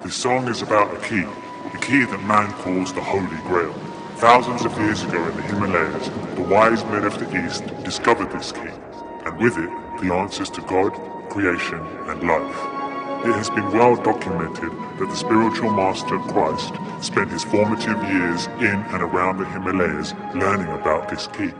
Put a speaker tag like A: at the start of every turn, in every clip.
A: This song is about a key that man calls the Holy Grail. Thousands of years ago in the Himalayas, the wise men of the East discovered this key, and with it, the answers to God, creation, and life. It has been well documented that the spiritual master Christ spent his formative years in and around the Himalayas learning about this key.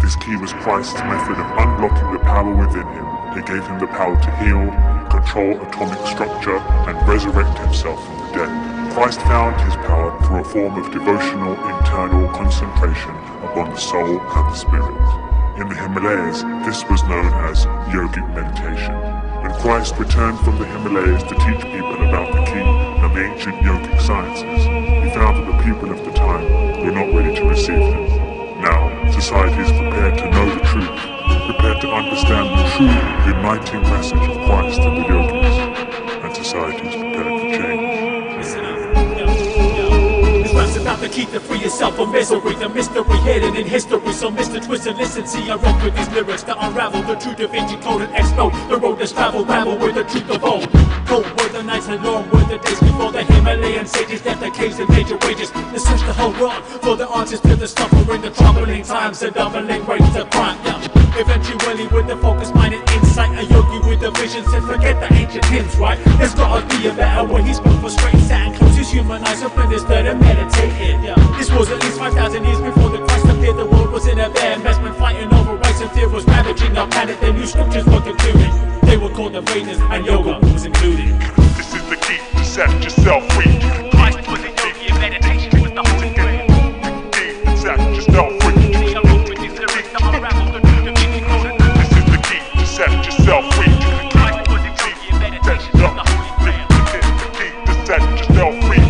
A: This key was Christ's method of unlocking the power within him. It gave him the power to heal, control atomic structure, and resurrect himself from the dead. Christ found his power through a form of devotional internal concentration upon the soul and the spirit. In the Himalayas, this was known as yogic meditation. When Christ returned from the Himalayas to teach people about the key and the ancient yogic sciences, he found that the people of the time were not ready to receive them. Now, society is prepared to know the truth, prepared to understand the true uniting message of Christ and the yogis, and society is prepared for change.
B: About the key to free yourself from misery, the mystery hidden in history. So Mr. Twist and listen, see I rock with these lyrics to unravel the true Da Vinci Code and explode the road that's traveled, rabble with the truth of old. Cold were the nights and long were the days before the Himalayan sages left their caves and major wages. They searched the whole world for the answers to the suffering, the troubling times, the doubling rates of crime. Eventually with the focused mind and insight, a yogi with a vision said forget the ancient hymns, right? There's gotta be a better way. He spoke for straight, sat and close his human eyes open, this learned and meditated. This was at least 5,000 years before the Christ appeared. The world was in a bare mess when fighting over rights and fear was ravaging our planet. The new scriptures were concluded. They were called the Vedas and yoga was included.
A: This is the key to set yourself free.
B: Christ was a yogi and meditation was the holy grail.
A: Key to set yourself free.
B: I wrote with these lyrics to unravel the truth of each code.
A: This is the key to set yourself free.
B: Christ was a yogi and meditation was the holy grail.
A: The key to set yourself free.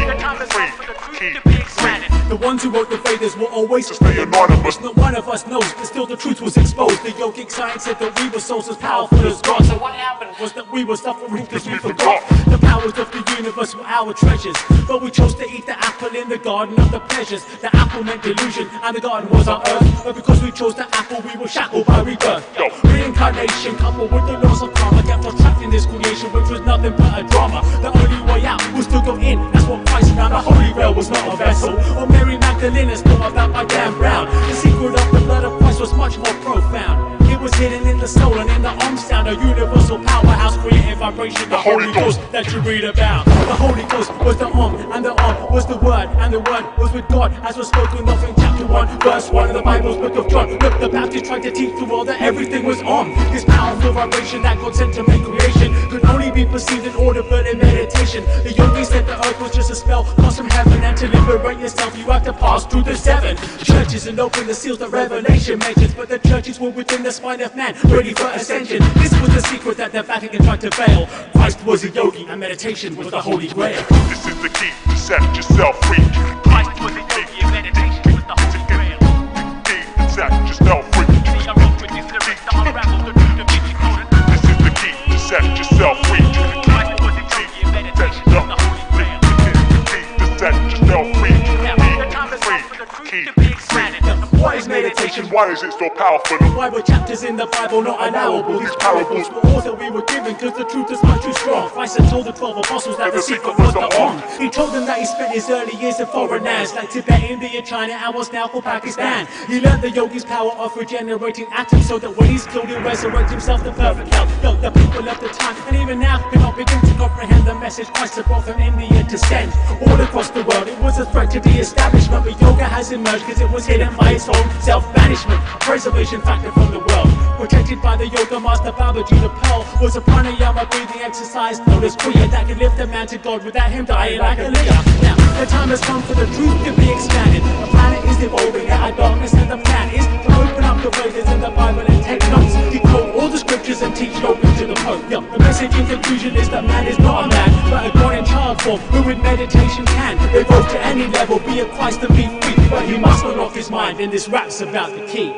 B: The time is up for the truth to be expanded. The ones who wrote the Vedas will always
A: stay anonymous.
B: Not one of us knows, but still the truth was exposed. The yogic science said that we were souls as powerful as God. So what happened was that we were suffering because we forgot. The powers of the universe were our treasures, but we chose to eat the apple in the garden of the pleasures. The apple meant delusion, and the garden was our earth. But because we chose the apple, we were shackled by rebirth. Reincarnation coupled with the laws of karma kept us trapped in this creation, which was nothing but a drama. The only way out was to go in. That's what Christ found. The Holy Grail was not a vessel. Or Mary Magdalena's still about by Dan Brown. The secret of the blood of Christ was much more profound. It was hidden in the soul and in the sound, a universal powerhouse creating vibration. The Holy Ghost that you read about. The Holy Ghost was the and the was the Word, and the Word was with God, as was spoken of in chapter 1, verse 1 of the Bible's book of John. Look, the Baptist tried to teach the world that everything was on. This powerful vibration that God sent to make creation could only be perceived in order but in meditation. The yogis said the earth was just a spell cast from heaven, and to liberate yourself you have to pass through the 7 churches and open the seals that Revelation mentions. But the churches were within the spine of man, ready for ascension. This was the secret that the Vatican tried to veil. Christ was a yogi and meditation was the Holy Grail.
A: This is the key to set yourself free.
B: Christ was a yogi and meditation was the Holy Grail.
A: Key to set yourself free.
B: I wrote with these lyrics to unravel the truth of each code.
A: This is the key to set yourself free.
B: Christ was a yogi and meditation was the Holy Grail.
A: Key to set yourself free.
B: The time is up for the truth to be expanded. What is meditation?
A: Why is it so powerful?
B: Why were chapters in the Bible not allowable? These parables were all that we were given, cause the truth is much too strong. Christ had told the 12 apostles that the secret was the He told them that he spent his early years in foreign lands, like Tibet, India, China, and what's now called Pakistan. He learned the yogi's power of regenerating atoms, so that when he's killed he'll resurrect himself to perfect health. Yo, the people of the time, and even now, cannot begin to comprehend the message Christ had brought from India to send all across the world. It was a threat to the establishment, but yoga has emerged cause it was hidden by its own self-banishment, preservation factor from the world. Protected by the yoga master Babaji, the pearl was a pranayama breathing exercise known as Kriya that could lift a man to God without him dying like a leader. Now, the time has come for the truth to be expanded. The planet is evolving out of darkness, and the plan is to open up the Vedas in the Bible and take notes. Decode all the scriptures and teach yoga to the Pope. Yo, the message in conclusion is that man is not a man, but a God in child form who with meditation can evolve to any level, be a Christ and be free. But he must not off his mind, and this rap's about the key.